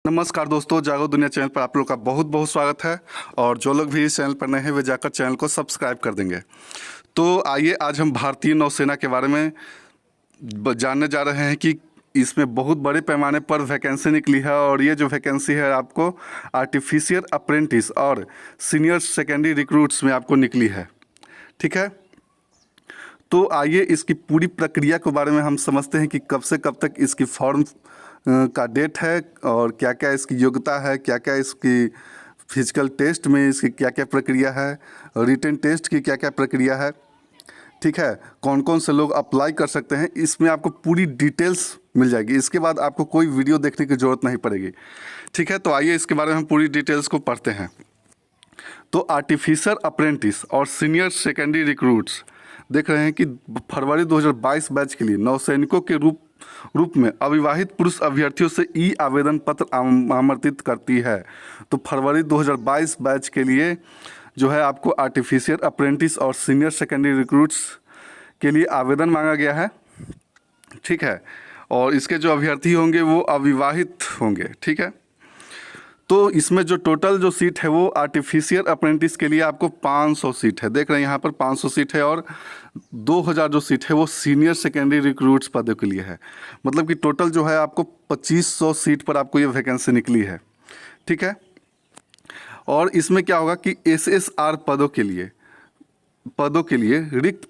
नमस्कार दोस्तों, जागो दुनिया चैनल पर आप लोग का बहुत बहुत स्वागत है। और जो लोग भी इस चैनल पर नए हैं वे जाकर चैनल को सब्सक्राइब कर देंगे। तो आइए आज हम भारतीय नौसेना के बारे में जानने जा रहे हैं कि इसमें बहुत बड़े पैमाने पर वैकेंसी निकली है। और ये जो वैकेंसी है आपको आर्टिफिशियल अप्रेंटिस और सीनियर सेकेंडरी रिक्रूट्स में आपको निकली है। ठीक है, तो आइए इसकी पूरी प्रक्रिया के बारे में हम समझते हैं कि कब से कब तक इसकी फॉर्म का डेट है और क्या क्या इसकी योग्यता है, क्या क्या इसकी फिजिकल टेस्ट में इसकी क्या क्या प्रक्रिया है, रिटन टेस्ट की क्या क्या प्रक्रिया है। ठीक है, कौन कौन से लोग अप्लाई कर सकते हैं, इसमें आपको पूरी डिटेल्स मिल जाएगी। इसके बाद आपको कोई वीडियो देखने की ज़रूरत नहीं पड़ेगी। ठीक है, तो आइए इसके बारे में हम पूरी डिटेल्स को पढ़ते हैं। तो आर्टिफिशियल अप्रेंटिस और सीनियर सेकेंडरी रिक्रूट्स देख रहे हैं कि फरवरी 2022 बैच के लिए नौसैनिकों के रूप में अविवाहित पुरुष अभ्यर्थियों से ई आवेदन पत्र आमंत्रित करती है। तो फरवरी 2022 बैच के लिए जो है आपको आर्टिफिशियल अप्रेंटिस और सीनियर सेकेंडरी रिक्रूट्स के लिए आवेदन मांगा गया है। ठीक है, और इसके जो अभ्यर्थी होंगे वो अविवाहित होंगे। ठीक है, तो इसमें जो टोटल जो सीट है वो आर्टिफिशियल अप्रेंटिस के लिए आपको 500 सीट है। देख रहे हैं यहाँ पर 500 सीट है और 2000 जो सीट है वो सीनियर सेकेंडरी रिक्रूट्स पदों के लिए है। मतलब कि टोटल जो है आपको 2500 सीट पर आपको ये वैकेंसी निकली है। ठीक है, और इसमें क्या होगा कि एसएसआर पदों के लिए रिक्त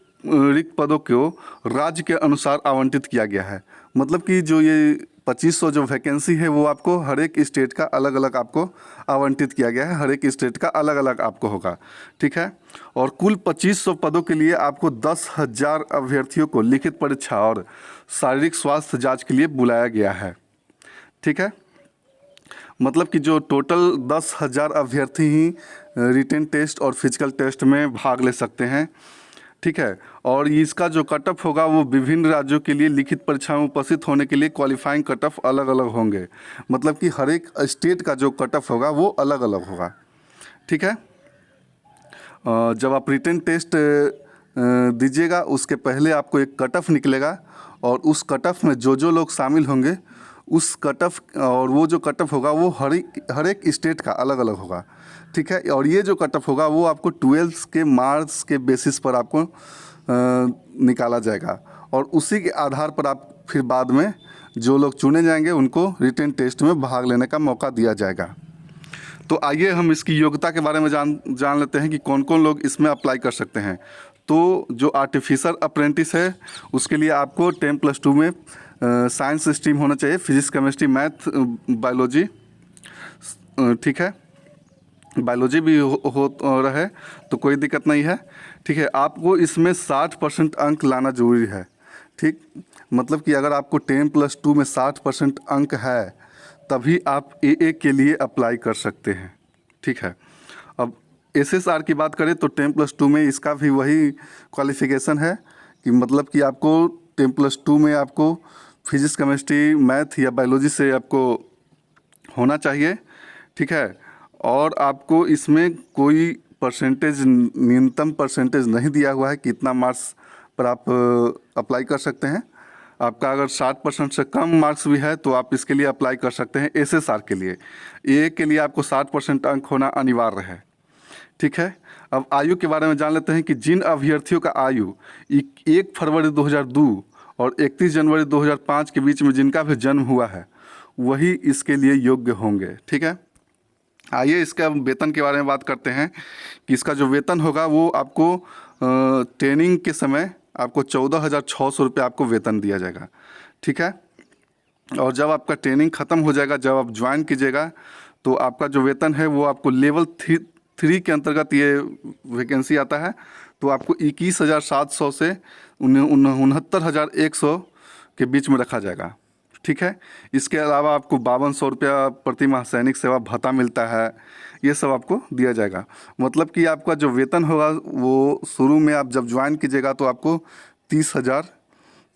पदों को राज्य के अनुसार आवंटित किया गया है। मतलब कि जो ये 2500 जो वैकेंसी है वो आपको हर एक स्टेट का अलग अलग आपको आवंटित किया गया है। हर एक स्टेट का अलग अलग आपको होगा। ठीक है, और कुल 2500 पदों के लिए आपको 10,000 अभ्यर्थियों को लिखित परीक्षा और शारीरिक स्वास्थ्य जांच के लिए बुलाया गया है। ठीक है, मतलब कि जो टोटल 10,000 अभ्यर्थी ही रिटन टेस्ट और फिजिकल टेस्ट में भाग ले सकते हैं। ठीक है, और इसका जो कट ऑफ होगा वो विभिन्न राज्यों के लिए लिखित परीक्षा में उपस्थित होने के लिए क्वालिफाइंग कट ऑफ अलग अलग होंगे। मतलब कि हर एक स्टेट का जो कट ऑफ होगा वो अलग अलग होगा। ठीक है, जब आप रिटन टेस्ट दीजिएगा उसके पहले आपको एक कट ऑफ निकलेगा और उस कट ऑफ में जो लोग शामिल होंगे उस कट ऑफ और वो जो कट ऑफ होगा वो हर एक स्टेट का अलग अलग होगा। ठीक है, और ये जो कट ऑफ होगा वो आपको 12 के मार्क्स के बेसिस पर आपको निकाला जाएगा और उसी के आधार पर आप फिर बाद में जो लोग चुने जाएंगे उनको रिटन टेस्ट में भाग लेने का मौका दिया जाएगा। तो आइए हम इसकी योग्यता के बारे में जान लेते हैं कि कौन कौन लोग इसमें अप्लाई कर सकते हैं। तो जो आर्टिफिशियल अप्रेंटिस है उसके लिए आपको 10+2 में साइंस स्ट्रीम होना चाहिए, फिजिक्स केमिस्ट्री मैथ बायोलॉजी। ठीक है, बायोलॉजी भी हो रहे तो कोई दिक्कत नहीं है। ठीक है, आपको इसमें 60% अंक लाना जरूरी है। ठीक, मतलब कि अगर आपको 10+2 में 60% अंक है तभी आप AA के लिए अप्लाई कर सकते हैं। ठीक है, अब SSR की बात करें तो 10+2 में इसका भी वही क्वालिफिकेशन है कि मतलब कि आपको 10+2 में आपको फिजिक्स केमिस्ट्री मैथ या बायोलॉजी से आपको होना चाहिए। ठीक है, और आपको इसमें कोई परसेंटेज न्यूनतम परसेंटेज नहीं दिया हुआ है कि कितना मार्क्स पर आप अप्लाई कर सकते हैं। आपका अगर 60% से कम मार्क्स भी है तो आप इसके लिए अप्लाई कर सकते हैं। SSR के लिए AA के लिए आपको 60% अंक होना अनिवार्य है। ठीक है, अब आयु के बारे में जान लेते हैं कि जिन अभ्यर्थियों का आयु 1 फरवरी 2002 और 31 जनवरी 2005 के बीच में जिनका भी जन्म हुआ है वही इसके लिए योग्य होंगे। ठीक है, आइए इसका वेतन के बारे में बात करते हैं कि इसका जो वेतन होगा वो आपको ट्रेनिंग के समय आपको 14,600 रुपये आपको वेतन दिया जाएगा। ठीक है, और जब आपका ट्रेनिंग ख़त्म हो जाएगा, जब आप ज्वाइन कीजिएगा तो आपका जो वेतन है वो आपको लेवल 3 के अंतर्गत ये वैकेंसी आता है। तो आपको 21,700 से 69,100 के बीच में रखा जाएगा। ठीक है, इसके अलावा आपको 5200 रुपया प्रति माह सैनिक सेवा भत्ता मिलता है। ये सब आपको दिया जाएगा। मतलब कि आपका जो वेतन होगा वो शुरू में आप जब ज्वाइन कीजिएगा तो आपको 30,000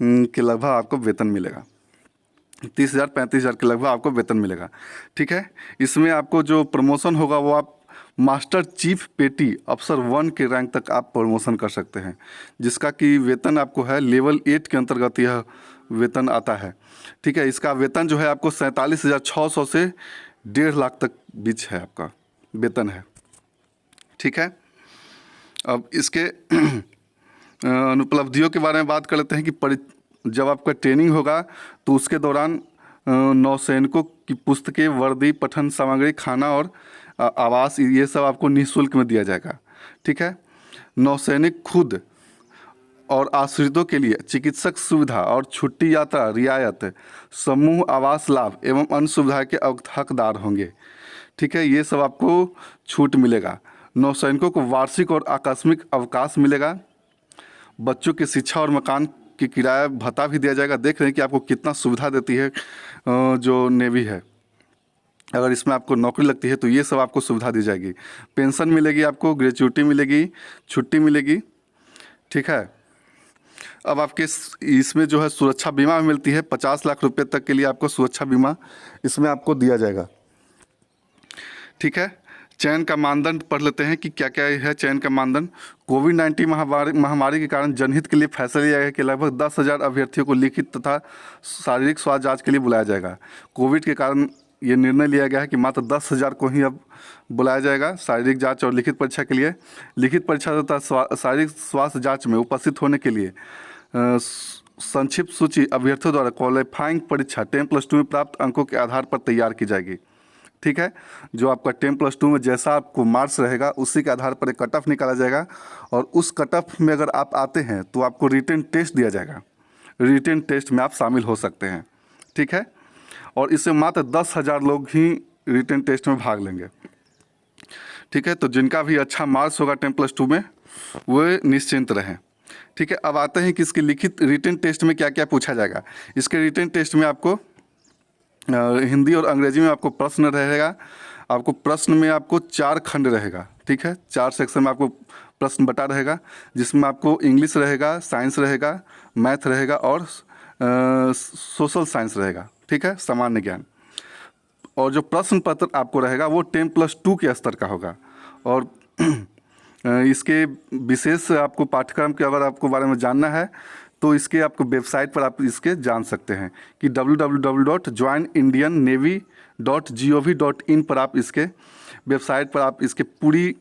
के लगभग आपको वेतन मिलेगा। 30,000 35,000 के लगभग आपको वेतन मिलेगा। ठीक है, इसमें आपको जो प्रमोशन होगा वो आप मास्टर चीफ पेटी अफसर 1 के रैंक तक आप प्रमोशन कर सकते हैं, जिसका कि वेतन आपको है लेवल 8 के अंतर्गत यह वेतन आता है। ठीक है, इसका वेतन जो है आपको 47,600 से 1.5 लाख तक बीच है आपका वेतन है। ठीक है, अब इसके अनुपलब्धियों के बारे में बात कर लेते हैं कि जब आपका ट्रेनिंग होगा तो उसके दौरान नौसैनिकों की पुस्तकें, वर्दी, पठन सामग्री, खाना और आवास, ये सब आपको निःशुल्क में दिया जाएगा। ठीक है, नौसैनिक खुद और आश्रितों के लिए चिकित्सक सुविधा और छुट्टी यात्रा रियायत, समूह आवास लाभ एवं अन्य सुविधा के हकदार होंगे। ठीक है, ये सब आपको छूट मिलेगा। नौसैनिकों को वार्षिक और आकस्मिक अवकाश मिलेगा। बच्चों की शिक्षा और मकान की किराया भत्ता भी दिया जाएगा। देख रहे हैं कि आपको कितना सुविधा देती है जो नेवी है। अगर इसमें आपको नौकरी लगती है तो ये सब आपको सुविधा दी जाएगी। पेंशन मिलेगी आपको, ग्रेच्युटी मिलेगी, छुट्टी मिलेगी। ठीक है, अब आपके इसमें जो है सुरक्षा बीमा मिलती है। 50 लाख रुपए तक के लिए आपको सुरक्षा बीमा इसमें आपको दिया जाएगा। ठीक है, चयन का मानदंड पढ़ लेते हैं कि क्या क्या है चयन का मानदंड। कोविड-19 महामारी के कारण जनहित के लिए फैसला लिया गया कि लगभग 10,000 अभ्यर्थियों को लिखित तथा शारीरिक स्वास्थ्य जांच के लिए बुलाया जाएगा। कोविड के कारण ये निर्णय लिया गया है कि मात्र 10,000 को ही अब बुलाया जाएगा शारीरिक जांच और लिखित परीक्षा के लिए। लिखित परीक्षा तथा शारीरिक स्वास्थ्य जांच में उपस्थित होने के लिए संक्षिप्त सूची अभ्यर्थियों द्वारा क्वालिफाइंग परीक्षा 10+2 में प्राप्त अंकों के आधार पर तैयार की जाएगी। ठीक है, जो आपका 10+2 में जैसा आपको मार्क्स रहेगा उसी के आधार पर एक कट ऑफ निकाला जाएगा और उस कट ऑफ में अगर आप आते हैं तो आपको रिटन टेस्ट दिया जाएगा। रिटन टेस्ट में आप शामिल हो सकते हैं। ठीक है, और इससे मात्र 10,000 लोग ही रिटन टेस्ट में भाग लेंगे। ठीक है, तो जिनका भी अच्छा मार्क्स होगा 10+2 में वो निश्चिंत रहें। ठीक है, अब आते हैं कि इसके लिखित रिटन टेस्ट में क्या क्या पूछा जाएगा। इसके रिटन टेस्ट में आपको हिंदी और अंग्रेजी में आपको प्रश्न रहेगा। आपको प्रश्न में आपको 4 खंड रहेगा। ठीक है, 4 सेक्शन में आपको प्रश्न बटा रहेगा, जिसमें आपको इंग्लिश रहेगा, साइंस रहेगा, मैथ रहेगा और सोशल साइंस रहेगा। ठीक है, सामान्य ज्ञान। और जो प्रश्न पत्र आपको रहेगा वो 10+2 के स्तर का होगा। और इसके विशेष आपको पाठ्यक्रम के अगर आपको बारे में जानना है तो इसके आपको वेबसाइट पर आप इसके जान सकते हैं कि www.joinindiannavy.gov.in पर आप इसके वेबसाइट पर आप इसके पूरी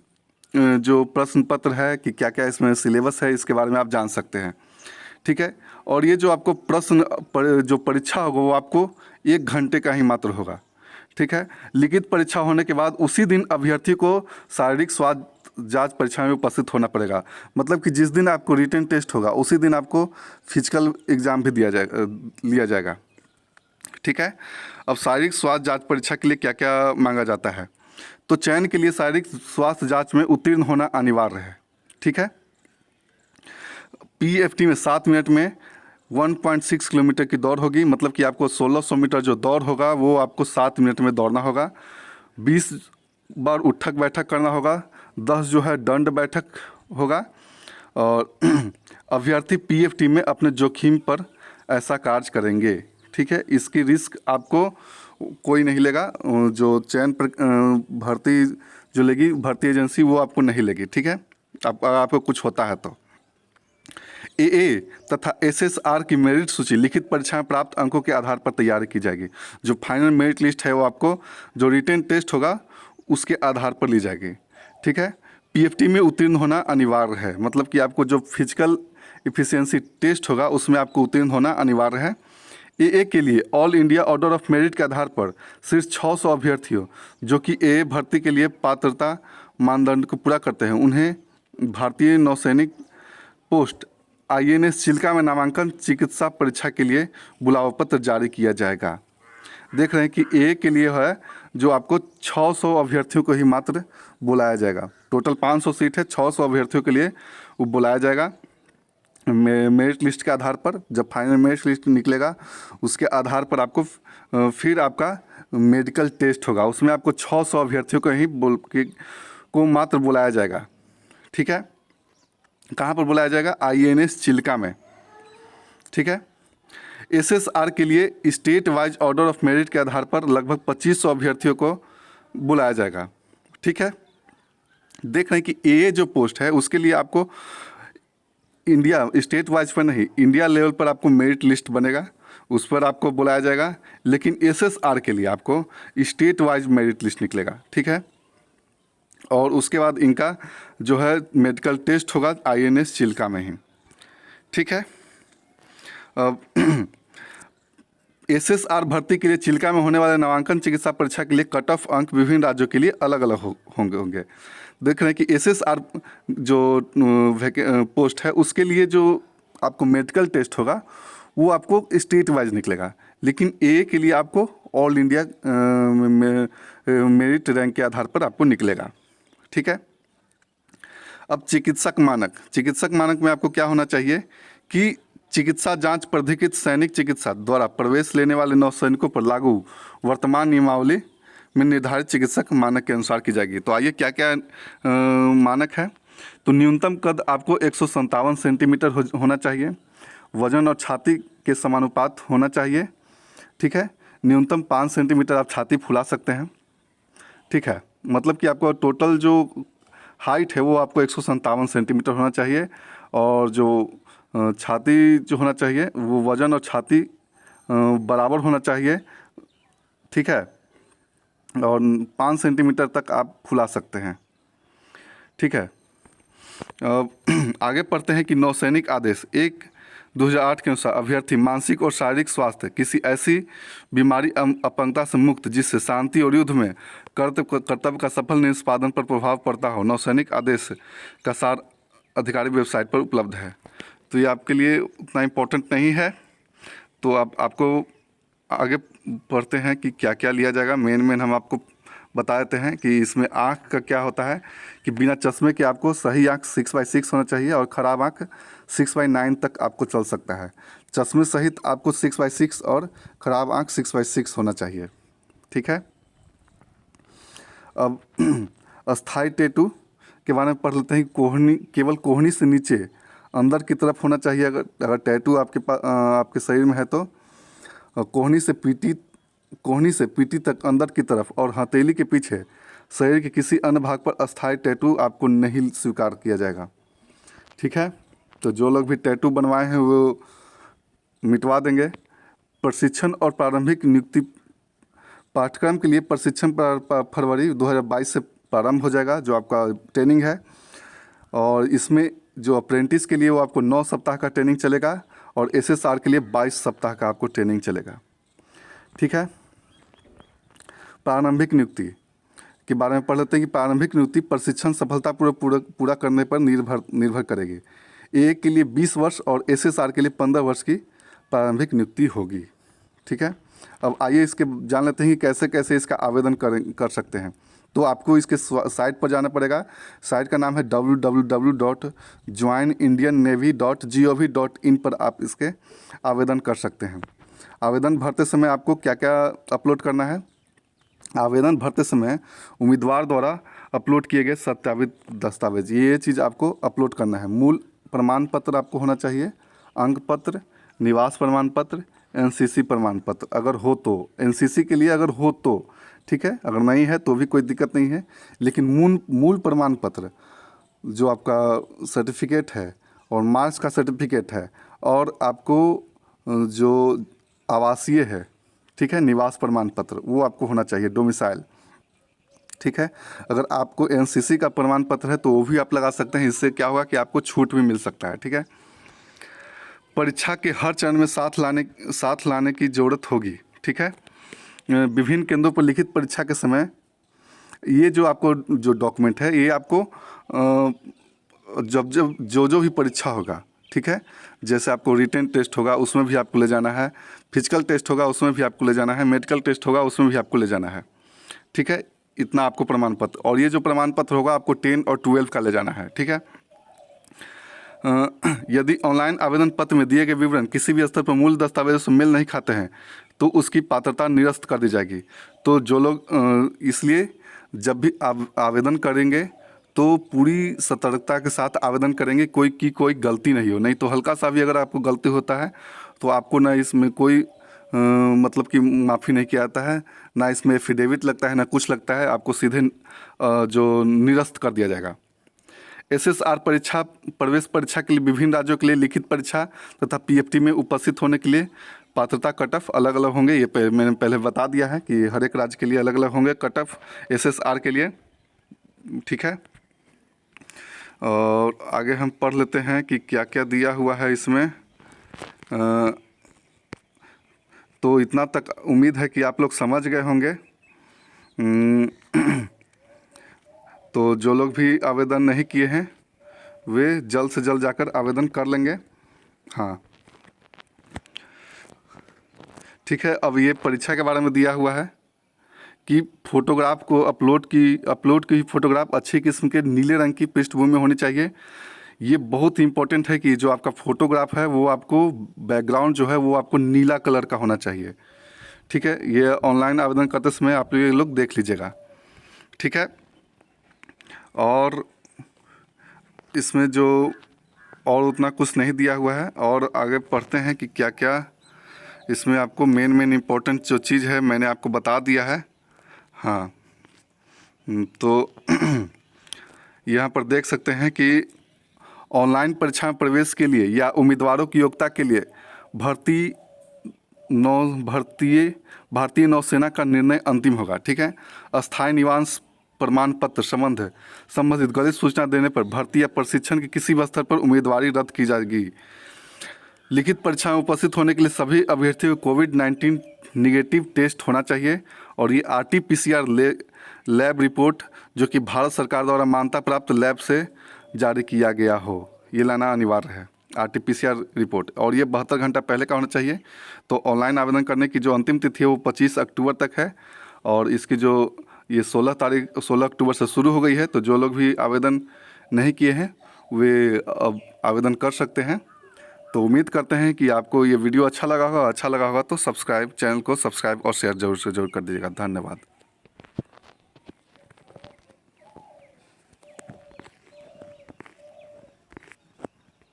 जो प्रश्न पत्र है कि क्या क्या इसमें सिलेबस है इसके बारे में आप जान सकते हैं। ठीक है, और ये जो आपको जो परीक्षा होगा वो आपको 1 घंटे का ही मात्र होगा। ठीक है, लिखित परीक्षा होने के बाद उसी दिन अभ्यर्थी को शारीरिक स्वास्थ्य जांच परीक्षा में उपस्थित होना पड़ेगा। मतलब कि जिस दिन आपको रिटन टेस्ट होगा उसी दिन आपको फिजिकल एग्जाम भी लिया जाएगा। ठीक है, अब शारीरिक स्वास्थ्य जांच परीक्षा के लिए क्या क्या मांगा जाता है। तो चयन के लिए शारीरिक स्वास्थ्य जांच में उत्तीर्ण होना अनिवार्य है। ठीक है, PFT में 7 मिनट में 1.6 किलोमीटर की दौड़ होगी। मतलब कि आपको 1600 मीटर जो दौड़ होगा वो आपको 7 मिनट में दौड़ना होगा। 20 बार उठक बैठक करना होगा। 10 जो है दंड बैठक होगा। और अभ्यर्थी PFT में अपने जोखिम पर ऐसा कार्य करेंगे। ठीक है, इसकी रिस्क आपको कोई नहीं लेगा। जो चयन भर्ती जो लेगी भर्ती एजेंसी वो आपको नहीं लेगी। ठीक है, आपको कुछ होता है तो AA तथा SSR की मेरिट सूची लिखित परीक्षा में प्राप्त अंकों के आधार पर तैयार की जाएगी। जो फाइनल मेरिट लिस्ट है वो आपको जो रिटन टेस्ट होगा उसके आधार पर ली जाएगी। ठीक है, PFT में उत्तीर्ण होना अनिवार्य है। मतलब कि आपको जो फिजिकल एफिशिएंसी टेस्ट होगा उसमें आपको उत्तीर्ण होना अनिवार्य है। AA के लिए all India order of merit के आधार पर सिर्फ 600 अभ्यर्थियों जो कि AA भर्ती के लिए पात्रता मानदंड को पूरा करते हैं उन्हें भारतीय नौसैनिक पोस्ट INS चिल्का में नामांकन चिकित्सा परीक्षा के लिए बुलावा पत्र जारी किया जाएगा। देख रहे हैं कि AA के लिए है जो आपको 600 अभ्यर्थियों को ही मात्र बुलाया जाएगा। टोटल 500 सीट है, 600 अभ्यर्थियों के लिए वो बुलाया जाएगा मेरिट लिस्ट के आधार पर। जब फाइनल मेरिट लिस्ट निकलेगा उसके आधार पर आपको फिर आपका मेडिकल टेस्ट होगा। उसमें आपको 600 अभ्यर्थियों को ही को मात्र बुलाया जाएगा। ठीक है, कहाँ पर बुलाया जाएगा? INS चिल्का में। ठीक है, SSR के लिए state wise order of merit के आधार पर लगभग 2500 अभ्यर्थियों को बुलाया जाएगा। ठीक है, देख रहे हैं कि AA जो पोस्ट है उसके लिए आपको इंडिया स्टेट वाइज पर नहीं, इंडिया लेवल पर आपको मेरिट लिस्ट बनेगा उस पर आपको बुलाया जाएगा। लेकिन एसएसआर के लिए आपको स्टेट वाइज मेरिट लिस्ट निकलेगा, ठीक है। और उसके बाद इनका जो है मेडिकल टेस्ट होगा आईएनएस चिल्का में ही, ठीक है। अब एसएसआर भर्ती के लिए चिल्का में होने वाले नामांकन चिकित्सा परीक्षा के लिए कट ऑफ अंक विभिन्न राज्यों के लिए अलग अलग होंगे। देख रहे हैं कि एसएसआर जो पोस्ट है उसके लिए जो आपको मेडिकल टेस्ट होगा वो आपको स्टेट वाइज निकलेगा, लेकिन ए के लिए आपको ऑल इंडिया मेरिट रैंक के आधार पर आपको निकलेगा, ठीक है। अब चिकित्सक मानक में आपको क्या होना चाहिए कि चिकित्सा जांच प्राधिकृत सैनिक चिकित्सा द्वारा प्रवेश लेने वाले नौसैनिकों पर लागू वर्तमान नियमावली में निर्धारित चिकित्सक मानक के अनुसार की जाएगी। तो आइए क्या क्या मानक है। तो न्यूनतम कद आपको 157 सेंटीमीटर होना चाहिए। वजन और छाती के समानुपात होना चाहिए, ठीक है। न्यूनतम 5 सेंटीमीटर आप छाती फुला सकते हैं, ठीक है। मतलब कि आपको टोटल जो हाइट है वो आपको 157 सेंटीमीटर होना चाहिए। और जो छाती जो होना चाहिए वो वजन और छाती बराबर होना चाहिए, ठीक है। और 5 सेंटीमीटर तक आप फुला सकते हैं, ठीक है। आगे पढ़ते हैं कि नौसैनिक आदेश 1/2008 के अनुसार अभ्यर्थी मानसिक और शारीरिक स्वास्थ्य किसी ऐसी बीमारी अपंगता से मुक्त जिससे शांति और युद्ध में कर्तव्य का सफल निष्पादन पर प्रभाव पड़ता हो, नौसैनिक आदेश का सार अधिकारी वेबसाइट पर उपलब्ध है। तो ये आपके लिए उतना इम्पोर्टेंट नहीं है। तो आपको आगे पढ़ते हैं कि क्या क्या लिया जाएगा। मेन हम आपको बता देते हैं कि इसमें आँख का क्या होता है कि बिना चश्मे के आपको सही आँख 6/6 होना चाहिए और ख़राब आँख 6/9 तक आपको चल सकता है। चश्मे सहित आपको 6/6 और ख़राब आँख 6/6 होना चाहिए, ठीक है। अब अस्थाई टैटू के बारे में पढ़ लेते हैं। केवल कोहनी से नीचे अंदर की तरफ होना चाहिए। अगर टैटू आपके शरीर में है तो कोहनी से पीठी तक अंदर की तरफ और हथेली के पीछे शरीर के किसी अन्य भाग पर अस्थाई टैटू आपको नहीं स्वीकार किया जाएगा, ठीक है। तो जो लोग भी टैटू बनवाए हैं वो मिटवा देंगे। प्रशिक्षण और प्रारंभिक नियुक्ति पाठ्यक्रम के लिए प्रशिक्षण फरवरी 2022 से प्रारंभ हो जाएगा, जो आपका ट्रेनिंग है। और इसमें जो अप्रेंटिस के लिए वो आपको 9 सप्ताह का ट्रेनिंग चलेगा और एसएसआर के लिए 22 सप्ताह का आपको ट्रेनिंग चलेगा, ठीक है। प्रारंभिक नियुक्ति के बारे में पढ़ लेते हैं कि प्रारंभिक नियुक्ति प्रशिक्षण सफलतापूर्वक पूरा करने पर निर्भर करेगी। ए के लिए 20 वर्ष और एसएसआर के लिए 15 वर्ष की प्रारंभिक नियुक्ति होगी, ठीक है। अब आइए इसके जान लेते हैं कि कैसे कैसे इसका आवेदन कर सकते हैं। तो आपको इसके साइट पर जाना पड़ेगा। साइट का नाम है www.joinindiannavy.gov.in पर आप इसके आवेदन कर सकते हैं। आवेदन भरते समय आपको क्या क्या अपलोड करना है। आवेदन भरते समय उम्मीदवार द्वारा अपलोड किए गए सत्यापित दस्तावेज ये चीज़ आपको अपलोड करना है। मूल प्रमाण पत्र आपको होना चाहिए, अंक पत्र, निवास प्रमाण पत्र, एनसीसी प्रमाण पत्र अगर हो तो, एनसीसी के लिए अगर हो तो ठीक है, अगर नहीं है तो भी कोई दिक्कत नहीं है। लेकिन मूल प्रमाण पत्र जो आपका सर्टिफिकेट है और मार्क्स का सर्टिफिकेट है और आपको जो आवासीय है, ठीक है, निवास प्रमाण पत्र वो आपको होना चाहिए, डोमिसाइल, ठीक है। अगर आपको एनसीसी का प्रमाण पत्र है तो वो भी आप लगा सकते हैं। इससे क्या होगा कि आपको छूट भी मिल सकता है, ठीक है। परीक्षा के हर चरण में साथ लाने की ज़रूरत होगी, ठीक है। विभिन्न केंद्रों पर लिखित परीक्षा के समय ये जो आपको जो डॉक्यूमेंट है ये आपको जब जो भी परीक्षा होगा, ठीक है, जैसे आपको रिटन टेस्ट होगा उसमें भी आपको ले जाना है, फिजिकल टेस्ट होगा उसमें भी आपको ले जाना है, मेडिकल टेस्ट होगा उसमें भी आपको ले जाना है, ठीक है। इतना आपको प्रमाण पत्र, और ये जो प्रमाण पत्र होगा आपको 10 और 12 का ले जाना है, ठीक है। यदि ऑनलाइन आवेदन पत्र में दिए गए विवरण किसी भी स्तर पर मूल दस्तावेजों से मेल नहीं खाते हैं तो उसकी पात्रता निरस्त कर दी जाएगी। तो जो लोग इसलिए जब भी आवेदन करेंगे तो पूरी सतर्कता के साथ आवेदन करेंगे, कोई गलती नहीं हो। नहीं तो हल्का सा भी अगर आपको गलती होता है तो आपको ना इसमें कोई मतलब कि माफ़ी नहीं किया जाता है, ना इसमें एफिडेविट लगता है, ना कुछ लगता है, आपको सीधे जो निरस्त कर दिया जाएगा। एसएसआर प्रवेश परीक्षा के लिए विभिन्न राज्यों के लिए लिखित परीक्षा तथा पीएफटी में उपस्थित होने के लिए पात्रता कट ऑफ अलग अलग होंगे। ये मैंने पहले बता दिया है कि हर एक राज्य के लिए अलग अलग होंगे कट ऑफ SSR के लिए, ठीक है। और आगे हम पढ़ लेते हैं कि क्या क्या दिया हुआ है इसमें। तो इतना तक उम्मीद है कि आप लोग समझ गए होंगे। तो जो लोग भी आवेदन नहीं किए हैं वे जल्द से जल्द जाकर आवेदन कर लेंगे। हाँ, ठीक है। अब ये परीक्षा के बारे में दिया हुआ है कि फोटोग्राफ को अपलोड की फोटोग्राफ अच्छी किस्म के नीले रंग की पृष्ठभूमि में होनी चाहिए। ये बहुत ही इंपॉर्टेंट है कि जो आपका फोटोग्राफ है वो आपको बैकग्राउंड जो है वो आपको नीला कलर का होना चाहिए, ठीक है। ये ऑनलाइन आवेदन करते समय आप ये लोग देख लीजिएगा, ठीक है। और इसमें जो और उतना कुछ नहीं दिया हुआ है। और आगे पढ़ते हैं कि क्या क्या इसमें आपको मेन इम्पोर्टेंट जो चीज़ है मैंने आपको बता दिया है। हाँ, तो यहाँ पर देख सकते हैं कि ऑनलाइन परीक्षा में प्रवेश के लिए या उम्मीदवारों की योग्यता के लिए भारतीय नौसेना का निर्णय अंतिम होगा, ठीक है। अस्थायी निवास प्रमाण पत्र संबंधित गलत सूचना देने पर भर्ती या प्रशिक्षण के किसी भी स्तर पर उम्मीदवारी रद्द की जाएगी। लिखित परीक्षा में उपस्थित होने के लिए सभी अभ्यर्थियों को कोविड-19 निगेटिव टेस्ट होना चाहिए और ये RT-PCR लैब रिपोर्ट जो कि भारत सरकार द्वारा मान्यता प्राप्त लैब से जारी किया गया हो, ये लाना अनिवार्य है RT-PCR रिपोर्ट। और ये 72 घंटा पहले का होना चाहिए। तो ऑनलाइन आवेदन करने की जो अंतिम तिथि है वो 25 अक्टूबर तक है और इसकी जो ये 16 अक्टूबर से शुरू हो गई है। तो जो लोग भी आवेदन नहीं किए हैं वे अब आवेदन कर सकते हैं। तो उम्मीद करते हैं कि आपको ये वीडियो अच्छा लगा होगा तो चैनल को सब्सक्राइब और शेयर जरूर से जरूर कर दीजिएगा। धन्यवाद।